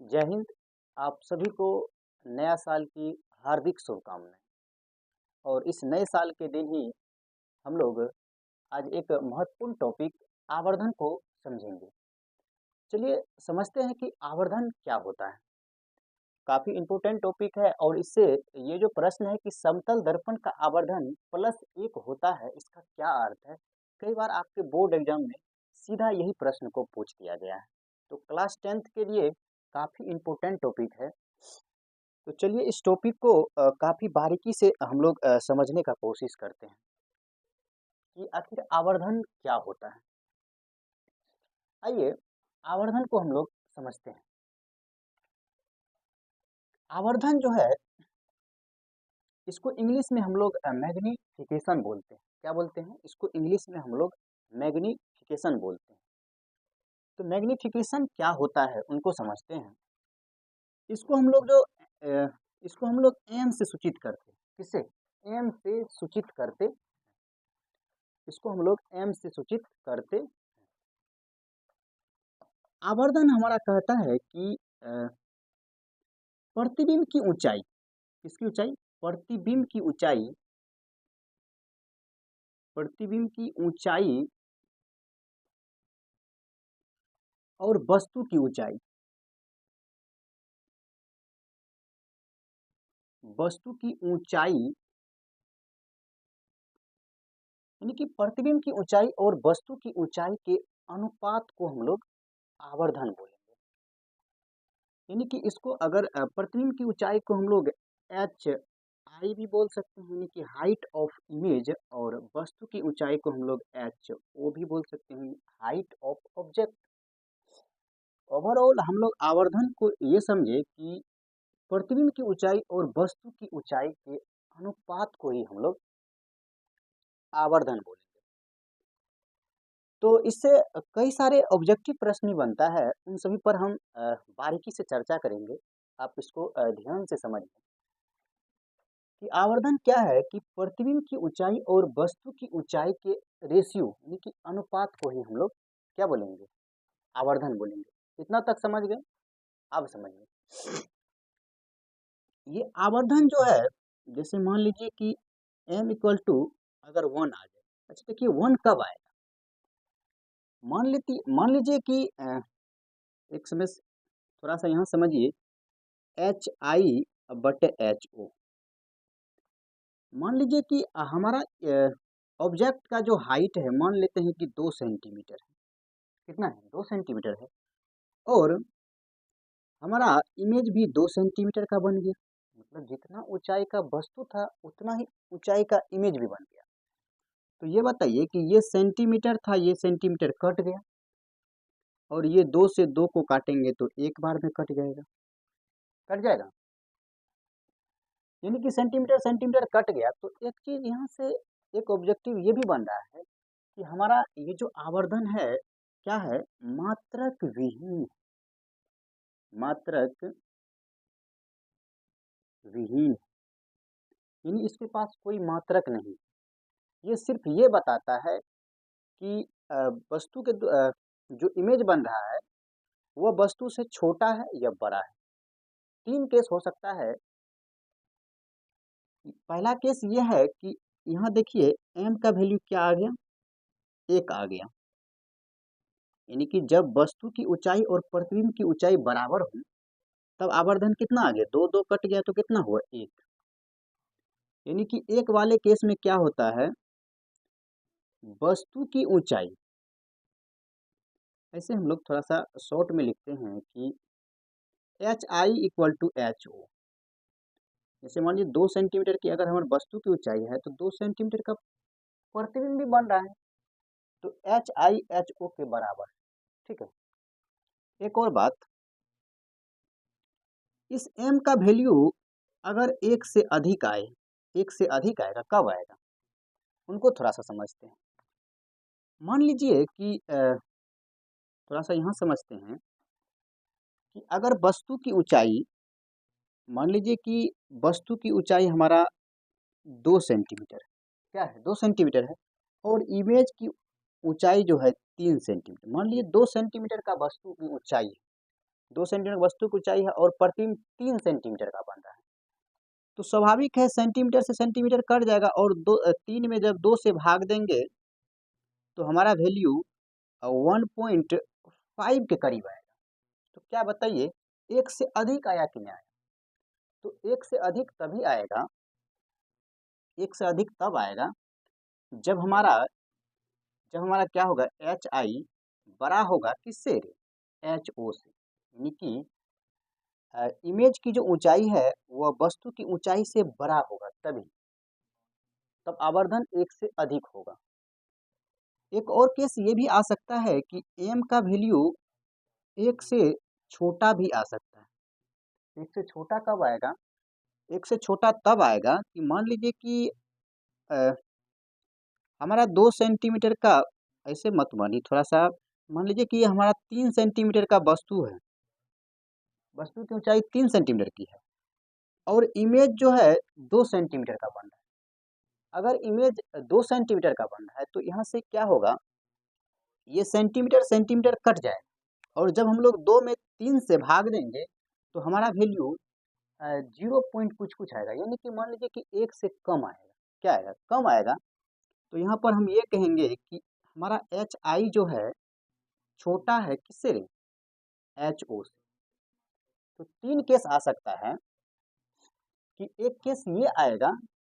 जय हिंद। आप सभी को नया साल की हार्दिक शुभकामनाएं। और इस नए साल के दिन ही हम लोग आज एक महत्वपूर्ण टॉपिक आवर्धन को समझेंगे। चलिए समझते हैं कि आवर्धन क्या होता है। काफ़ी इम्पोर्टेंट टॉपिक है और इससे ये जो प्रश्न है कि समतल दर्पण का आवर्धन प्लस एक होता है, इसका क्या अर्थ है। कई बार आपके बोर्ड एग्जाम में सीधा यही प्रश्न को पूछ दिया गया है। तो क्लास 10th के लिए काफ़ी इम्पोर्टेंट टॉपिक है। तो चलिए इस टॉपिक को काफ़ी बारीकी से हम लोग समझने का कोशिश करते हैं कि आखिर आवर्धन क्या होता है। आइए आवर्धन को हम लोग समझते हैं। आवर्धन जो है इसको इंग्लिश में हम लोग मैग्नीफिकेशन बोलते हैं। क्या बोलते हैं? इसको इंग्लिश में हम लोग मैग्नीफिकेशन बोलते हैं। तो मैग्नीफिकेशन क्या होता है उनको समझते हैं। इसको हम लोग जो इसको हम लोग एम से सूचित करते हैं। किससे? एम से सूचित करते। इसको हम लोग एम से सूचित करते। आवर्धन हमारा कहता है कि प्रतिबिंब की ऊंचाई, किसकी ऊंचाई? प्रतिबिंब की ऊंचाई, प्रतिबिंब की ऊंचाई और वस्तु की ऊंचाई, वस्तु की ऊंचाई यानी कि प्रतिबिंब की ऊंचाई और वस्तु की ऊंचाई के अनुपात को हम लोग आवर्धन बोलेंगे। यानी कि इसको अगर प्रतिबिंब की ऊंचाई को हम लोग एच आई भी बोल सकते हैं, यानी कि हाइट ऑफ इमेज, और वस्तु की ऊंचाई को हम लोग एच ओ भी बोल सकते हैं, हाइट ऑफ ऑब्जेक्ट। ओवरऑल हम लोग आवर्धन को ये समझे कि प्रतिबिंब की ऊंचाई और वस्तु की ऊंचाई के अनुपात को ही हम लोग आवर्धन बोलेंगे। तो इससे कई सारे ऑब्जेक्टिव प्रश्न भी बनता है, उन सभी पर हम बारीकी से चर्चा करेंगे। आप इसको ध्यान से समझिए कि आवर्धन क्या है कि प्रतिबिंब की ऊंचाई और वस्तु की ऊंचाई के रेशियो यानी कि अनुपात को ही हम लोग क्या बोलेंगे? आवर्धन बोलेंगे। इतना तक समझ गए? अब समझिए ये आवर्धन जो है, जैसे मान लीजिए कि m इक्वल टू अगर 1 आ जाए। अच्छा देखिए 1 कब आएगा? मान लीजिए कि एक समय थोड़ा सा यहाँ समझिए, एच आई बटे एच ओ। मान लीजिए कि हमारा ऑब्जेक्ट का जो हाइट है, मान लेते हैं कि 2 सेंटीमीटर है। कितना है? 2 सेंटीमीटर है। और हमारा इमेज भी 2 सेंटीमीटर का बन गया। मतलब जितना ऊंचाई का वस्तु था उतना ही ऊंचाई का इमेज भी बन गया। तो ये बताइए कि ये सेंटीमीटर था, ये सेंटीमीटर कट गया, और ये 2 से 2 को काटेंगे तो एक बार में कट जाएगा। कट जाएगा यानी कि सेंटीमीटर सेंटीमीटर कट गया। तो एक चीज यहाँ से एक ऑब्जेक्टिव ये भी बन रहा है कि हमारा ये जो आवर्धन है क्या है? मात्रक विहीन। मात्रक विहीन यानी इसके पास कोई मात्रक नहीं। ये सिर्फ ये बताता है कि वस्तु के जो इमेज बन रहा है वह वस्तु से छोटा है या बड़ा है। 3 केस हो सकता है। पहला केस ये है कि यहाँ देखिए m का वैल्यू क्या आ गया? 1 आ गया। यानी कि जब वस्तु की ऊंचाई और प्रतिबिंब की ऊंचाई बराबर हो तब आवर्धन कितना आ गया? 2 2 कट गया तो कितना हुआ? 1। यानी कि एक वाले केस में क्या होता है? वस्तु की ऊंचाई, ऐसे हम लोग थोड़ा सा शॉर्ट में लिखते हैं कि H I equal to H O. जैसे मान लीजिए 2 सेंटीमीटर की अगर हमारी वस्तु की ऊंचाई है तो 2 सेंटीमीटर का प्रतिबिंब भी बन रहा है, तो एच आई एच ओ के बराबर है। ठीक है। एक और बात, इस m का वैल्यू अगर 1 से अधिक आए, 1 से अधिक आएगा, कब आएगा? उनको थोड़ा सा समझते हैं। मान लीजिए कि थोड़ा सा यहाँ समझते हैं कि अगर वस्तु की ऊंचाई, मान लीजिए कि वस्तु की ऊंचाई हमारा 2 सेंटीमीटर है। क्या है? 2 सेंटीमीटर है। और इमेज की ऊंचाई जो है 3 सेंटीमीटर। मान लीजिए 2 सेंटीमीटर का वस्तु की ऊंचाई है, 2 सेंटीमीटर वस्तु की ऊंचाई है और प्रतिबिंब 3 सेंटीमीटर का बन रहा है। तो स्वाभाविक है सेंटीमीटर से सेंटीमीटर कट जाएगा और 3 में जब 2 से भाग देंगे तो हमारा वैल्यू 1.5 के करीब आएगा। तो क्या बताइए, 1 से अधिक आया कि नहीं आया? तो 1 से अधिक तभी आएगा, 1 से अधिक तब आएगा जब हमारा क्या होगा, एच आई बड़ा होगा किससे रे? एच ओ से। यानी कि इमेज की जो ऊंचाई है वह वस्तु की ऊंचाई से बड़ा होगा तभी, तब आवर्धन 1 से अधिक होगा। एक और केस ये भी आ सकता है कि m का वैल्यू 1 से छोटा भी आ सकता है। 1 से छोटा कब आएगा? 1 से छोटा तब आएगा कि मान लीजिए कि अ, हमारा 2 सेंटीमीटर का, ऐसे मत मानिए, थोड़ा-सा मान लीजिए कि हमारा 3 सेंटीमीटर का वस्तु है। वस्तु की ऊंचाई 3 सेंटीमीटर की है और इमेज जो है 2 सेंटीमीटर का बन रहा है। अगर इमेज 2 सेंटीमीटर का बन रहा है तो यहाँ से क्या होगा, ये सेंटीमीटर सेंटीमीटर कट जाए और जब हम लोग 2 में 3 से भाग देंगे तो हमारा वैल्यू 0 पॉइंट कुछ-कुछ आएगा, यानी कि मान लीजिए कि 1 से कम आएगा। क्या आएगा? कम आएगा। तो यहाँ पर हम ये कहेंगे कि हमारा एच आई जो है छोटा है किससे रे? एच ओ से। तो 3 केस आ सकता है कि एक केस ये आएगा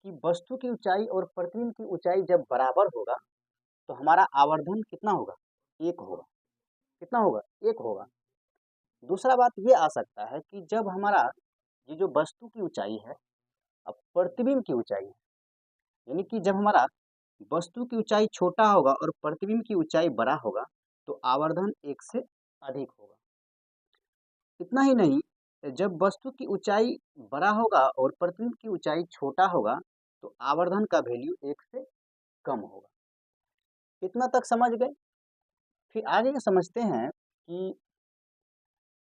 कि वस्तु की ऊंचाई और प्रतिबिंब की ऊंचाई जब बराबर होगा तो हमारा आवर्धन कितना होगा? 1 होगा। कितना होगा? 1 होगा। दूसरा बात ये आ सकता है कि जब हमारा ये जो वस्तु की ऊंचाई है अब प्रतिबिंब की ऊंचाई है, यानी कि जब हमारा वस्तु की ऊंचाई छोटा होगा और प्रतिबिंब की ऊंचाई बड़ा होगा तो आवर्धन 1 से अधिक होगा। इतना ही नहीं, जब वस्तु की ऊंचाई बड़ा होगा और प्रतिबिंब की ऊंचाई छोटा होगा तो आवर्धन का वैल्यू 1 से कम होगा। इतना तक समझ गए? फिर आगे समझते हैं कि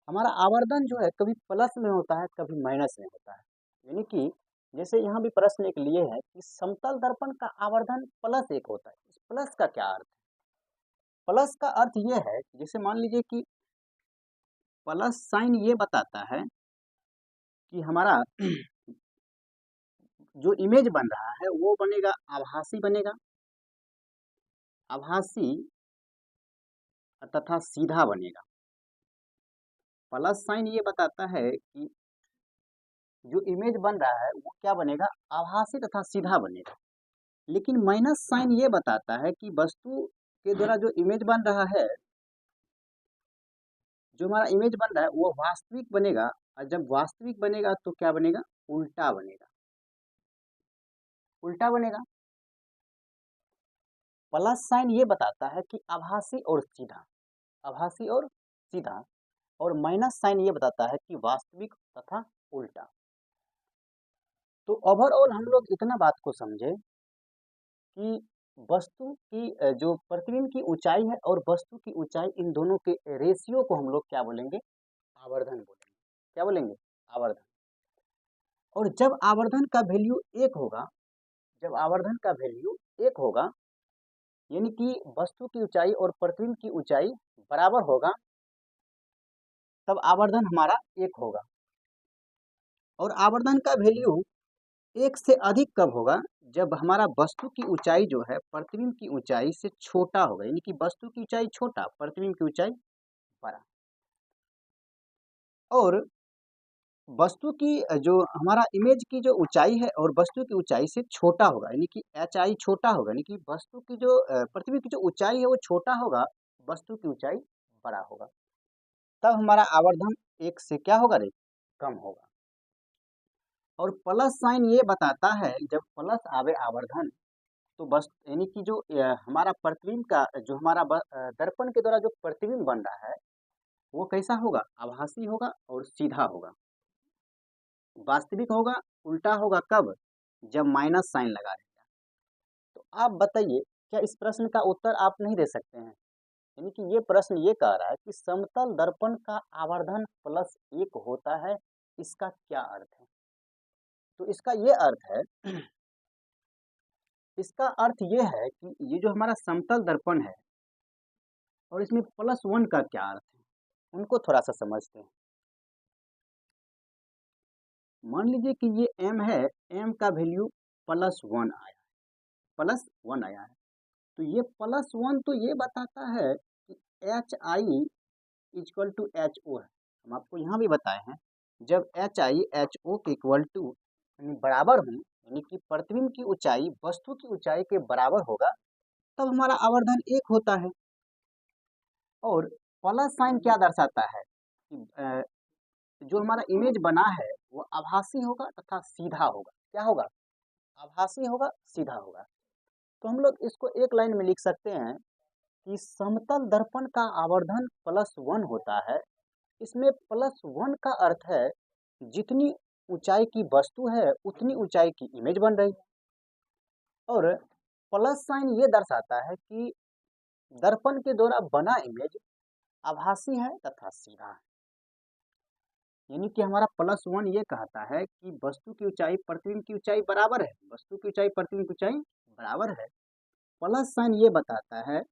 हमारा आवर्धन जो है कभी प्लस में होता है कभी माइनस में होता है। यानी कि जैसे यहाँ भी प्रश्न एक लिए है कि समतल दर्पण का आवर्धन +1 होता है। इस प्लस का क्या अर्थ है? प्लस का अर्थ ये है कि जैसे मान लीजिए कि प्लस साइन ये बताता है कि हमारा जो इमेज बन रहा है वो बनेगा आभासी बनेगा, आभासी तथा सीधा बनेगा। प्लस साइन ये बताता है कि जो इमेज बन रहा है वो क्या बनेगा? आभासी तथा सीधा बनेगा। लेकिन माइनस साइन ये बताता है कि वस्तु के द्वारा जो इमेज बन रहा है, जो हमारा इमेज बन रहा है वो वास्तविक बनेगा और जब वास्तविक बनेगा तो क्या बनेगा? उल्टा बनेगा। उल्टा बनेगा। प्लस साइन ये बताता है कि आभासी और सीधा, आभासी और सीधा, और माइनस साइन ये बताता है कि वास्तविक तथा उल्टा। तो ओवरऑल हम लोग इतना बात को समझे कि वस्तु की जो प्रतिबिंब की ऊंचाई है और वस्तु की ऊंचाई, इन दोनों के रेशियो को हम लोग क्या बोलेंगे? आवर्धन बोलेंगे। क्या बोलेंगे? आवर्धन। और जब आवर्धन का वैल्यू 1 होगा, जब आवर्धन का वैल्यू 1 होगा, यानी कि वस्तु की ऊंचाई और प्रतिबिंब की ऊंचाई बराबर होगा, तब आवर्धन हमारा 1 होगा। और आवर्धन का वैल्यू 1 से अधिक कब होगा? जब हमारा वस्तु की ऊंचाई जो है प्रतिबिंब की ऊंचाई से छोटा होगा, यानी कि वस्तु की ऊंचाई छोटा, प्रतिबिंब की ऊंचाई बड़ा। और वस्तु की जो हमारा इमेज की जो ऊंचाई है और वस्तु की ऊंचाई से छोटा होगा, यानी कि एच आई छोटा होगा, यानी कि वस्तु की जो प्रतिबिंब की जो ऊंचाई है वो छोटा होगा, वस्तु की ऊंचाई बड़ा होगा, तब हमारा आवर्धन 1 से क्या होगा रे? कम होगा। और प्लस साइन ये बताता है जब प्लस आवे आवर्धन तो बस, यानी कि जो हमारा प्रतिबिंब का जो हमारा दर्पण के द्वारा जो प्रतिबिंब बन रहा है वो कैसा होगा? आभासी होगा और सीधा होगा। वास्तविक होगा, उल्टा होगा कब? जब माइनस साइन लगा देगा। तो आप बताइए, क्या इस प्रश्न का उत्तर आप नहीं दे सकते हैं? यानी कि ये प्रश्न ये कह रहा है कि समतल दर्पण का आवर्धन +1 होता है, इसका क्या अर्थ है? तो इसका ये अर्थ है, इसका अर्थ ये है कि ये जो हमारा समतल दर्पण है और इसमें +1 का क्या अर्थ है, उनको थोड़ा सा समझते हैं। मान लीजिए कि ये m है, m का वैल्यू +1 आया, +1 आया है। तो ये +1 तो ये बताता है कि HI इक्वल टू HO है। हम आपको यहाँ भी बताए हैं, जब HI HO के इक्वल टू यानी बराबर हो, यानी कि प्रतिबिंब की ऊंचाई वस्तु की ऊंचाई के बराबर होगा, तब हमारा आवर्धन 1 होता है। और प्लस साइन क्या दर्शाता है कि जो हमारा इमेज बना है वो आभासी होगा तथा सीधा होगा। क्या होगा? आभासी होगा, सीधा होगा। तो हम लोग इसको एक लाइन में लिख सकते हैं कि समतल दर्पण का आवर्धन +1 होता है। इसमें +1 का अर्थ है जितनी ऊंचाई की वस्तु है उतनी ऊंचाई की इमेज बन रही है। और प्लस साइन ये दर्शाता है कि दर्पण के द्वारा बना इमेज आभासी है तथा सीधा है। यानी कि हमारा +1 ये कहता है कि वस्तु की ऊंचाई प्रतिबिंब की ऊंचाई बराबर है, वस्तु की ऊंचाई प्रतिबिंब की ऊंचाई बराबर है। प्लस साइन ये बताता है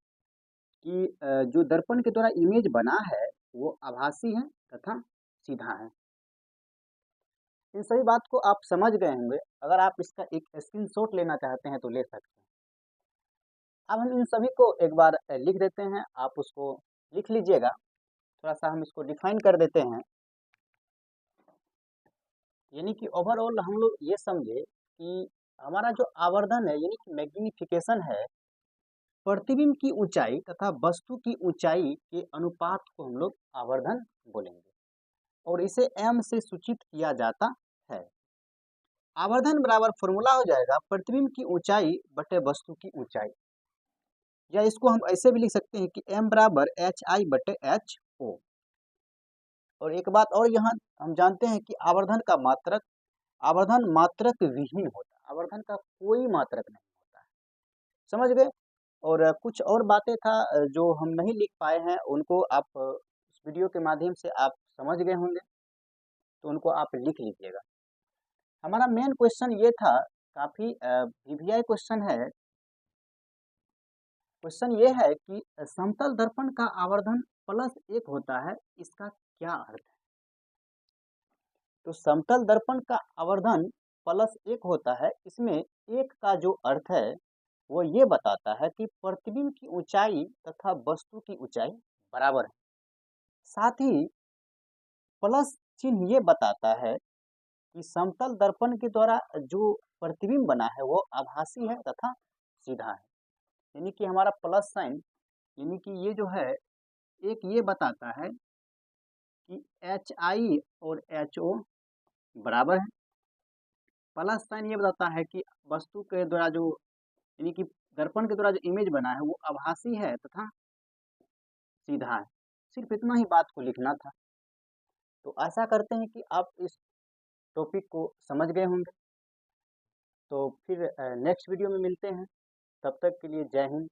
कि जो दर्पण के द्वारा इमेज बना है वो आभासी है तथा सीधा है। इन सभी बात को आप समझ गए होंगे। अगर आप इसका एक स्क्रीनशॉट लेना चाहते हैं तो ले सकते हैं। अब हम इन सभी को एक बार लिख देते हैं, आप उसको लिख लीजिएगा। थोड़ा सा हम इसको डिफाइन कर देते हैं। यानी कि ओवरऑल हम लोग ये समझे कि हमारा जो आवर्धन है यानी कि मैग्नीफिकेशन है, प्रतिबिंब की ऊंचाई तथा वस्तु की ऊंचाई के अनुपात को हम लोग आवर्धन बोलेंगे और इसे m से सूचित किया जाता है। आवर्धन बराबर फॉर्मूला हो जाएगा प्रतिबिंब की ऊंचाई बटे वस्तु की ऊंचाई, या इसको हम ऐसे भी लिख सकते हैं कि m बराबर HI बटे HO। और एक बात और यहाँ हम जानते हैं कि आवर्धन मात्रक विहीन होता है, आवर्धन का कोई मात्रक नहीं होता है। समझ गए? और कुछ और बातें था जो हम नहीं लिख पाए हैं, उनको आप इस वीडियो के माध्यम से आप समझ गए होंगे, तो उनको आप लिख लीजिएगा। हमारा मेन क्वेश्चन ये था, काफ़ी वीवीआई क्वेश्चन है। क्वेश्चन ये है कि समतल दर्पण का आवर्धन +1 होता है, इसका क्या अर्थ है? तो समतल दर्पण का आवर्धन +1 होता है, इसमें एक का जो अर्थ है वो ये बताता है कि प्रतिबिंब की ऊंचाई तथा वस्तु की ऊंचाई बराबर है। साथ ही प्लस चिन्ह ये बताता है कि समतल दर्पण के द्वारा जो प्रतिबिंब बना है वो आभासी है तथा सीधा है। यानी कि हमारा प्लस साइन यानी कि ये जो है एक ये बताता है कि HI और HO बराबर है। प्लस साइन ये बताता है कि वस्तु के द्वारा जो यानी कि दर्पण के द्वारा जो इमेज बना है वो आभासी है तथा सीधा है। सिर्फ इतना ही बात को लिखना था। तो आशा करते हैं कि आप इस टॉपिक को समझ गए होंगे। तो फिर नेक्स्ट वीडियो में मिलते हैं। तब तक के लिए जय हिंद।